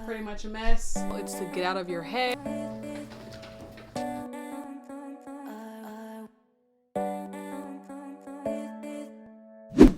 pretty much a mess. It's to get out of your head.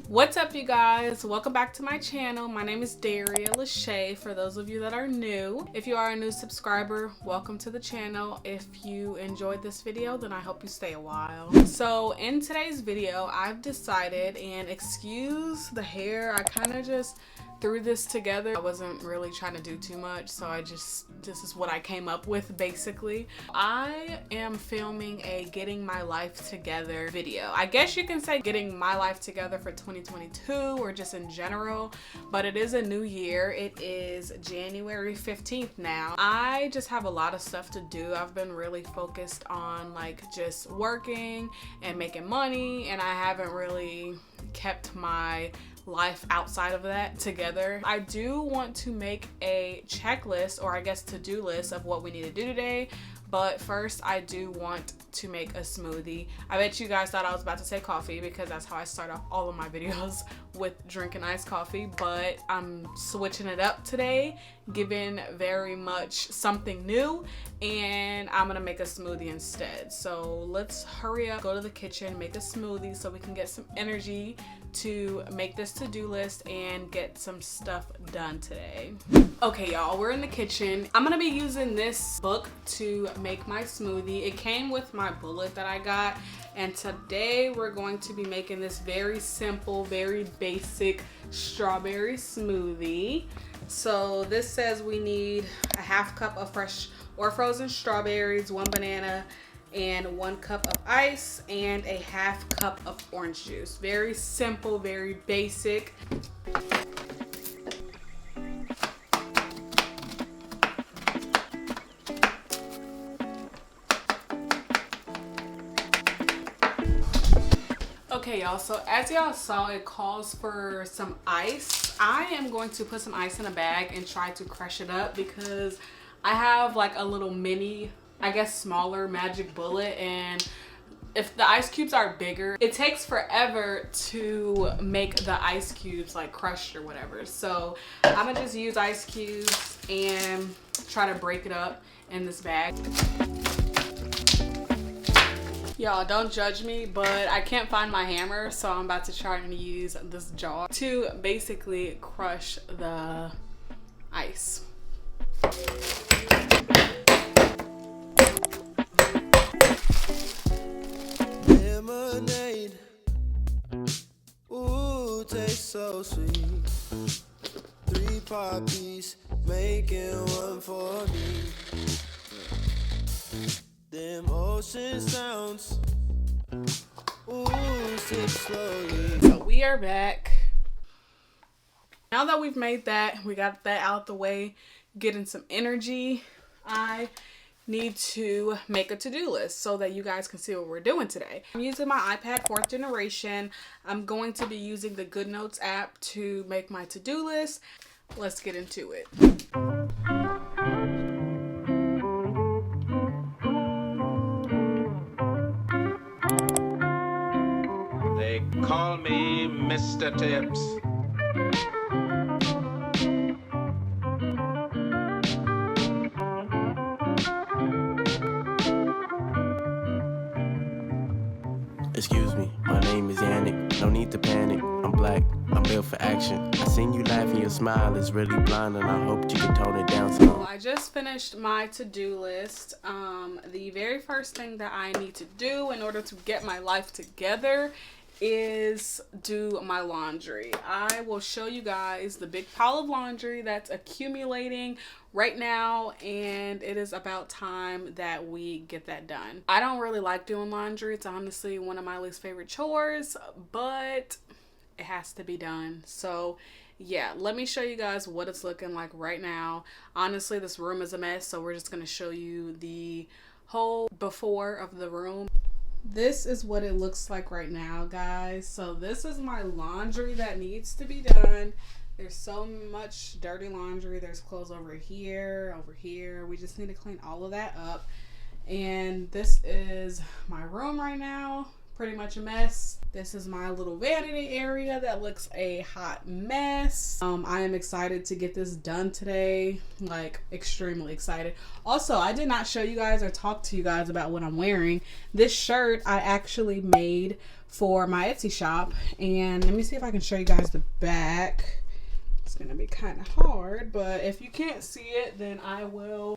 What's up, you guys? Welcome back to my channel. My name is Daria Lashae, for those of you that are new. If you are a new subscriber, welcome to the channel. If you enjoyed this video, then I hope you stay a while. So in today's video, I've decided, and excuse the hair, I kind of just threw this together. I wasn't really trying to do too much, so this is what I came up with basically. I am filming a getting my life together video. I guess you can say getting my life together for 2022 or just in general, but it is a new year. It is January 15th now. I just have a lot of stuff to do. I've been really focused on like just working and making money, and I haven't really kept my life outside of that together. I do want to make a checklist, or I guess to-do list, of what we need to do today. But first, I do want to make a smoothie. I bet you guys thought I was about to say coffee, because that's how I start off all of my videos, with drinking iced coffee. But I'm switching it up today, giving very much something new, and I'm gonna make a smoothie instead. So let's hurry up, go to the kitchen, make a smoothie so we can get some energy to make this to-do list and get some stuff done today. Okay, y'all, we're in the kitchen. I'm gonna be using this book to make my smoothie. It came with my bullet that I got, and today we're going to be making this very simple, very basic strawberry smoothie. So this says we need a half cup of fresh or frozen strawberries, 1 banana, and 1 cup of ice, and a half cup of orange juice. Very simple, very basic. Okay, y'all, so as y'all saw, it calls for some ice. I am going to put some ice in a bag and try to crush it up, because I have like a little mini, I guess smaller magic bullet, and if the ice cubes are bigger, it takes forever to make the ice cubes like crushed or whatever. So I'm gonna just use ice cubes and try to break it up in this bag. Y'all, don't judge me, but I can't find my hammer, so I'm about to try and use this jar to basically crush the ice. Lemonade, ooh, tastes so sweet. 3 poppies, making 1 for me. Them ocean sounds, ooh, sip slowly. So we are back. Now that we've made that, we got that out the way, getting some energy, I need to make a to-do list so that you guys can see what we're doing today. I'm using my iPad 4th generation. I'm going to be using the Good Notes app to make my to-do list. Let's get into it. They call me Mr. Tips. Excuse me, my name is Yannick. No need to panic. I'm black. I'm built for action. I seen you laughing. Your smile is really blind, and I hope you can tone it down some. Well, I just finished my to-do list. The very first thing that I need to do in order to get my life together is do my laundry. I will show you guys the big pile of laundry that's accumulating right now, and it is about time that we get that done. I don't really like doing laundry. It's honestly one of my least favorite chores, but it has to be done. So yeah, let me show you guys what it's looking like right now. Honestly, this room is a mess, so we're just going to show you the whole before of the room. This is what it looks like right now, guys. So this is my laundry that needs to be done. There's so much dirty laundry. There's clothes over here, over here. We just need to clean all of that up. And this is my room right now. pretty much a mess. This is my little vanity area that looks a hot mess. I am excited to get this done today, like extremely excited. Also, I did not show you guys or talk to you guys about what I'm wearing. This shirt I actually made for my Etsy shop, and let me see if I can show you guys the back. It's gonna be kind of hard, but if you can't see it, then I will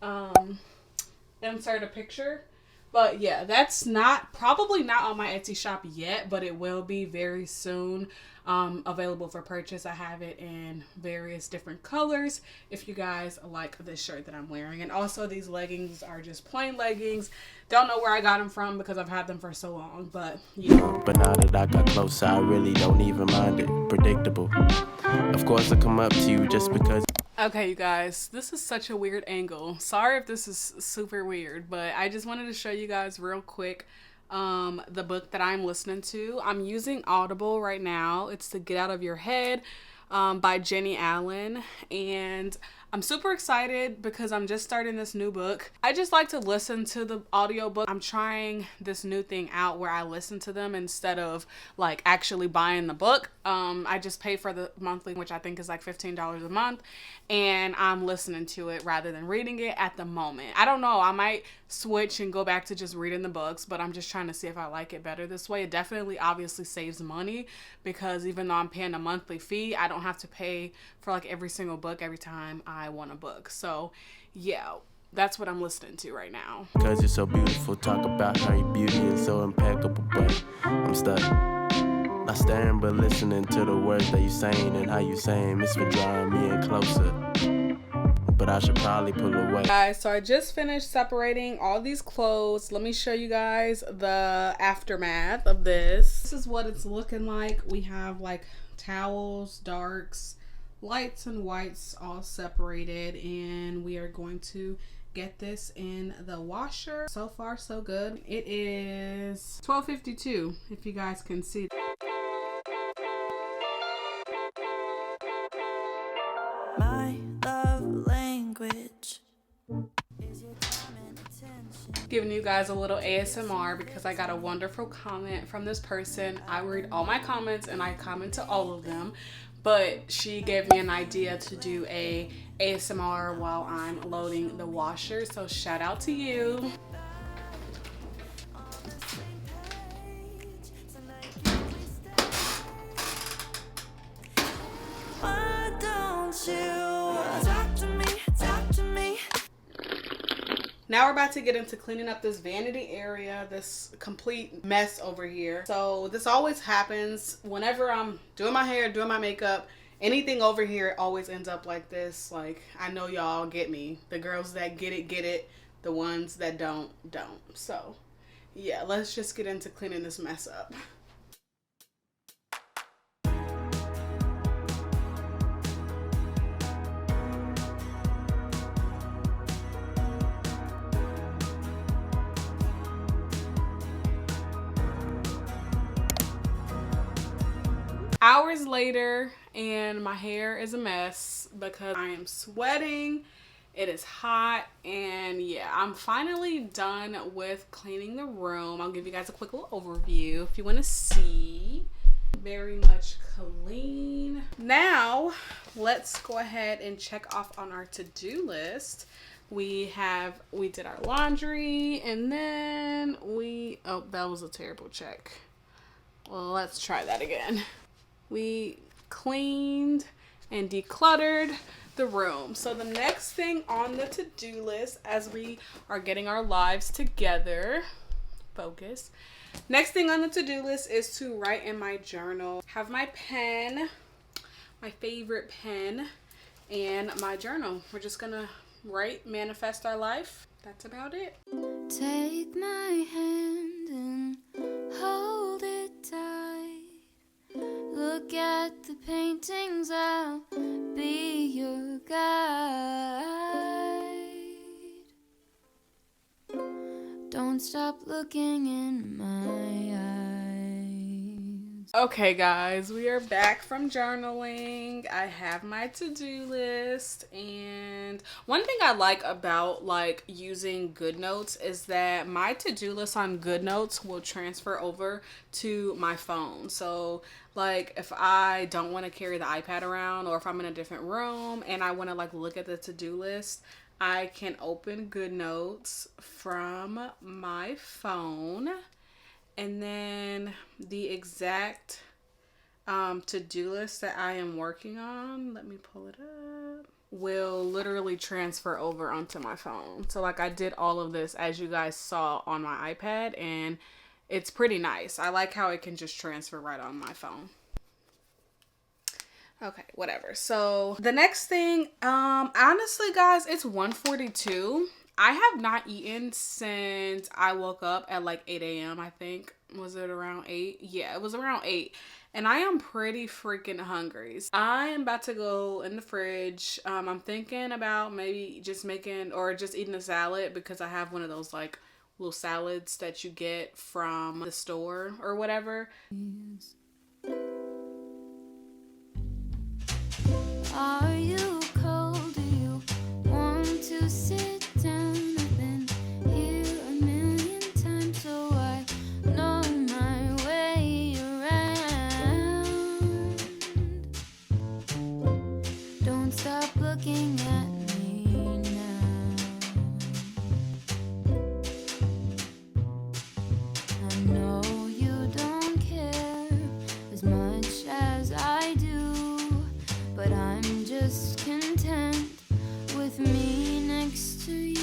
insert a picture. But yeah, that's probably not on my Etsy shop yet, but it will be very soon, available for purchase. I have it in various different colors if you guys like this shirt that I'm wearing. And also these leggings are just plain leggings. Don't know where I got them from because I've had them for so long, but yeah. But now that I got closer, I really don't even mind it. Predictable. Of course I come up to you just because. Okay, you guys, this is such a weird angle. Sorry if this is super weird, but I just wanted to show you guys real quick the book that I'm listening to. I'm using Audible right now. It's The Get Out of Your Head by Jenny Allen, and I'm super excited because I'm just starting this new book. I just like to listen to the audiobook. I'm trying this new thing out where I listen to them instead of like actually buying the book. I just pay for the monthly, which I think is like $15 a month, and I'm listening to it rather than reading it at the moment. I don't know, I might switch and go back to just reading the books, but I'm just trying to see if I like it better this way. It definitely obviously saves money because even though I'm paying a monthly fee, I don't have to pay for like every single book every time I want a book. So yeah, that's what I'm listening to right now. Cause you're so beautiful, talk about how your beauty is so impeccable, but I'm stuck. Not staring but listening to the words that you're saying and how you're saying it's for drawing me in closer. But I should probably pull away. Guys, so I just finished separating all these clothes. Let me show you guys the aftermath of this. This is what it's looking like. We have like towels, darks, lights and whites all separated, and we are going to get this in the washer. So far so good. It is 12:52 if you guys can see. My love language is your time and attention. Giving you guys a little ASMR because I got a wonderful comment from this person. I read all my comments and I comment to all of them, but she gave me an idea to do a ASMR while I'm loading the washer, so shout out to you. Why don't you talk to me? Now we're about to get into cleaning up this vanity area, this complete mess over here. So this always happens whenever I'm doing my hair, doing my makeup, anything over here always ends up like this. Like, I know y'all get me. The girls that get it. The ones that don't. So yeah, let's just get into cleaning this mess up. Hours later, and my hair is a mess because I am sweating. It is hot, and yeah, I'm finally done with cleaning the room. I'll give you guys a quick little overview if you want to see. Very much clean. Now, let's go ahead and check off on our to-do list. We did our laundry, and then oh, that was a terrible check. Well, let's try that again. We cleaned and decluttered the room. So the next thing on the to-do list, as we are getting our lives together, focus. Next thing on the to-do list is to write in my journal. Have my pen, my favorite pen, and my journal. We're just gonna write, manifest our life. That's about it. Take my hand and hold it tight. Look at the paintings, I'll be your guide. Don't stop looking in my eyes. Okay guys, we are back from journaling. I have my to-do list, and one thing I like about like using GoodNotes is that my to-do list on GoodNotes will transfer over to my phone. So like if I don't want to carry the iPad around, or if I'm in a different room and I want to like look at the to-do list, I can open GoodNotes from my phone. And then the exact to-do list that I am working on, let me pull it up, will literally transfer over onto my phone. So like I did all of this as you guys saw on my iPad, and it's pretty nice. I like how it can just transfer right on my phone. Okay, whatever. So the next thing, honestly guys, it's 1:42. I have not eaten since I woke up at like 8 a.m. I think. Was it around 8? Yeah, it was around 8. And I am pretty freaking hungry. I am about to go in the fridge. I'm thinking about maybe just making or just eating a salad, because I have one of those like little salads that you get from the store or whatever. Are you cold? Do you want to sit down? I've been here a million times, so I know my way around. Don't stop looking at me now. I know you don't care as much as I do, but I'm just content with me next to you.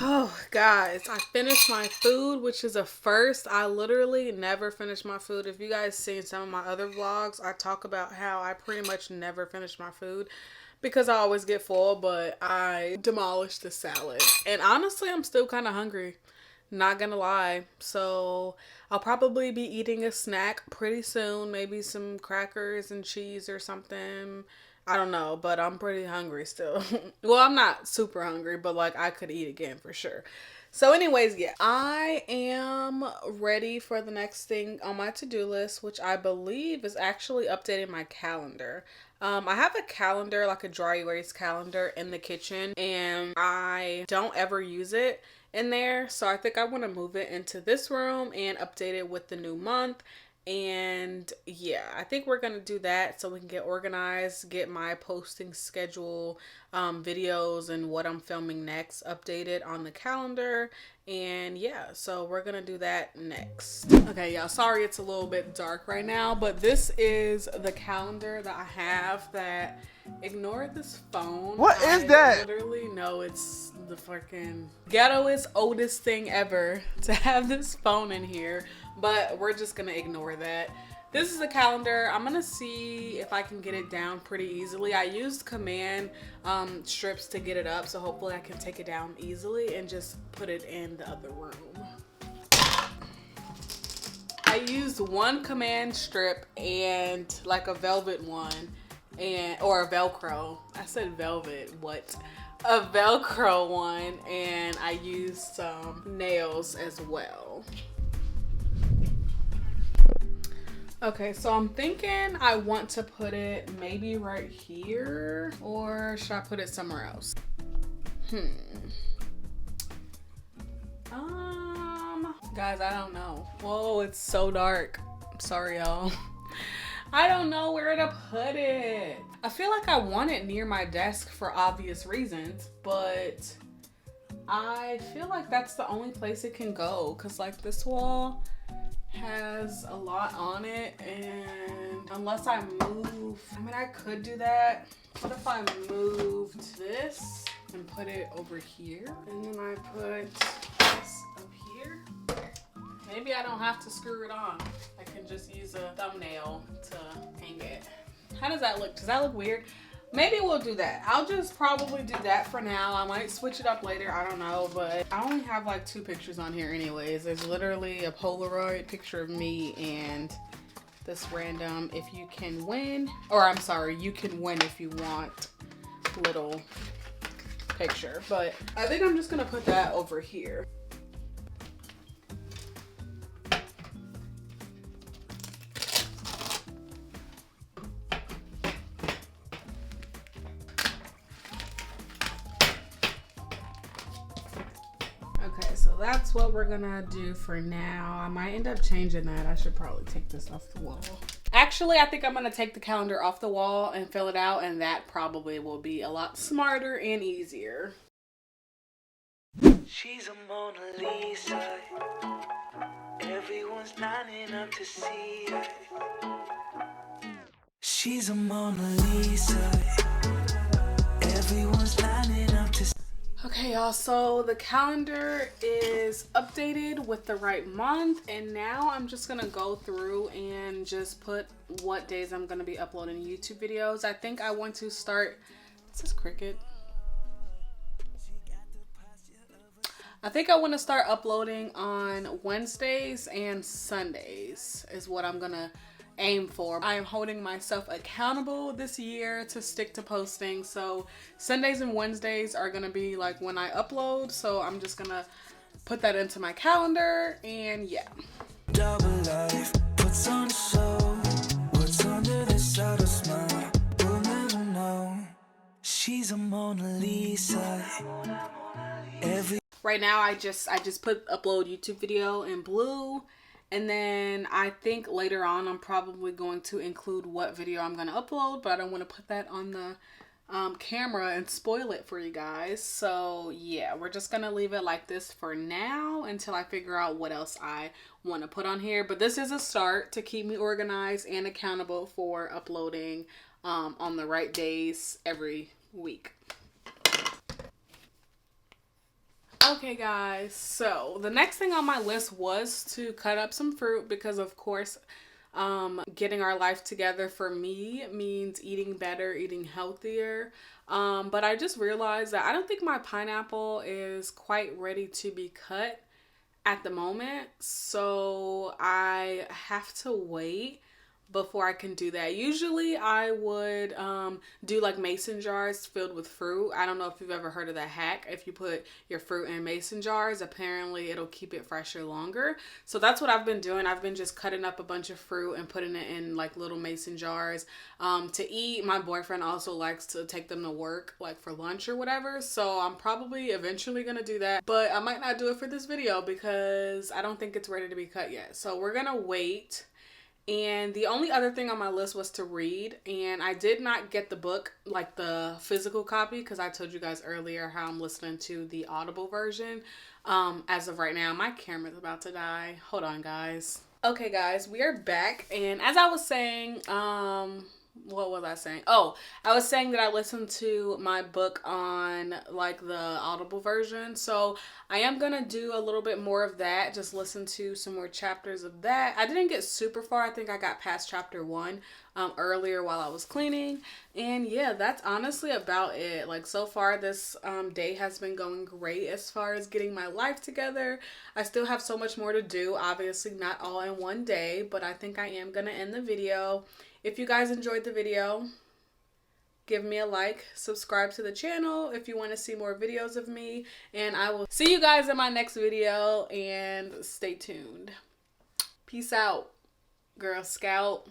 Oh, guys, I finished my food, which is a first. I literally never finish my food. If you guys seen some of my other vlogs, I talk about how I pretty much never finish my food because I always get full, but I demolished the salad. And honestly, I'm still kind of hungry. Not gonna lie. So I'll probably be eating a snack pretty soon. Maybe some crackers and cheese or something. I don't know, but I'm pretty hungry still. Well, I'm not super hungry, but like I could eat again for sure. So anyways, yeah, I am ready for the next thing on my to-do list, which I believe is actually updating my calendar. I have a calendar, like a dry erase calendar in the kitchen, and I don't ever use it in there. So I think I want to move it into this room and update it with the new month. And yeah, I think we're gonna do that so we can get organized, get my posting schedule, videos and what I'm filming next updated on the calendar. And yeah, so we're gonna do that next. Okay, y'all, sorry it's a little bit dark right now, but this is the calendar that I have. That ignore this phone. What is that? I literally know it's the fucking ghettoest, oldest thing ever to have this phone in here, but we're just gonna ignore that. This is a calendar. I'm gonna see if I can get it down pretty easily. I used command strips to get it up, so hopefully I can take it down easily and just put it in the other room. I used one command strip and like a velvet one, or a Velcro. I said velvet, what? A Velcro one, and I used some nails as well. Okay, so I'm thinking I want to put it maybe right here, or should I put it somewhere else? Guys, I don't know. Whoa, it's so dark. I'm sorry, y'all. I don't know where to put it. I feel like I want it near my desk for obvious reasons, but I feel like that's the only place it can go, because like this wall has a lot on it, and unless I move, I mean, I could do that. What if I moved this and put it over here, and then I put this up here? Maybe I don't have to screw it on. I can just use a thumbnail to hang it. How does that look? Does that look weird? Maybe we'll do that. I'll just probably do that for now. I might switch it up later. I don't know, but I only have like 2 pictures on here anyways. There's literally a Polaroid picture of me and this random if you can win, or I'm sorry, you can win if you want little picture. But I think I'm just gonna put that over here. So that's what we're gonna do for now. I might end up changing that. I should probably take this off the wall. Actually, I think I'm gonna take the calendar off the wall and fill it out, and that probably will be a lot smarter and easier. She's a Mona Lisa. Everyone's lining up to see her. She's a Mona Lisa. Everyone's lining up to see her. Okay, y'all, so the calendar is updated with the right month, and now I'm just gonna go through and just put what days I'm gonna be uploading YouTube videos. I think I want to start, this is Cricket. I think I want to start uploading on Wednesdays and Sundays is what I'm gonna aim for. I am holding myself accountable this year to stick to posting. So Sundays and Wednesdays are gonna be like when I upload. So I'm just gonna put that into my calendar, and yeah. Double life puts on a show. What's under this outer smile? We'll never know. She's a Mona Lisa. Right now I just put upload YouTube video in blue, and then I think later on I'm probably going to include what video I'm going to upload, but I don't want to put that on the camera and spoil it for you guys. So yeah, we're just gonna leave it like this for now until I figure out what else I want to put on here. But this is a start to keep me organized and accountable for uploading on the right days every week. Okay guys, so the next thing on my list was to cut up some fruit because of course getting our life together for me means eating better, eating healthier. But I just realized that I don't think my pineapple is quite ready to be cut at the moment. So I have to wait before I can do that. Usually I would do like mason jars filled with fruit. I don't know if you've ever heard of that hack. If you put your fruit in mason jars, apparently it'll keep it fresher longer. So that's what I've been doing. I've been just cutting up a bunch of fruit and putting it in like little mason jars to eat. My boyfriend also likes to take them to work like for lunch or whatever. So I'm probably eventually gonna do that, but I might not do it for this video because I don't think it's ready to be cut yet. So we're gonna wait. And the only other thing on my list was to read, and I did not get the book, like the physical copy, because I told you guys earlier how I'm listening to the Audible version. As of right now, my camera's about to die. Hold on, guys. Okay, guys, we are back, and as I was saying, what was I saying? Oh, I was saying that I listened to my book on like the Audible version. So I am going to do a little bit more of that. Just listen to some more chapters of that. I didn't get super far. I think I got past chapter 1 earlier while I was cleaning. And yeah, that's honestly about it. Like so far this day has been going great as far as getting my life together. I still have so much more to do. Obviously not all in one day, but I think I am going to end the video. If you guys enjoyed the video, give me a like, subscribe to the channel if you want to see more videos of me, and I will see you guys in my next video, and stay tuned. Peace out, Girl Scout.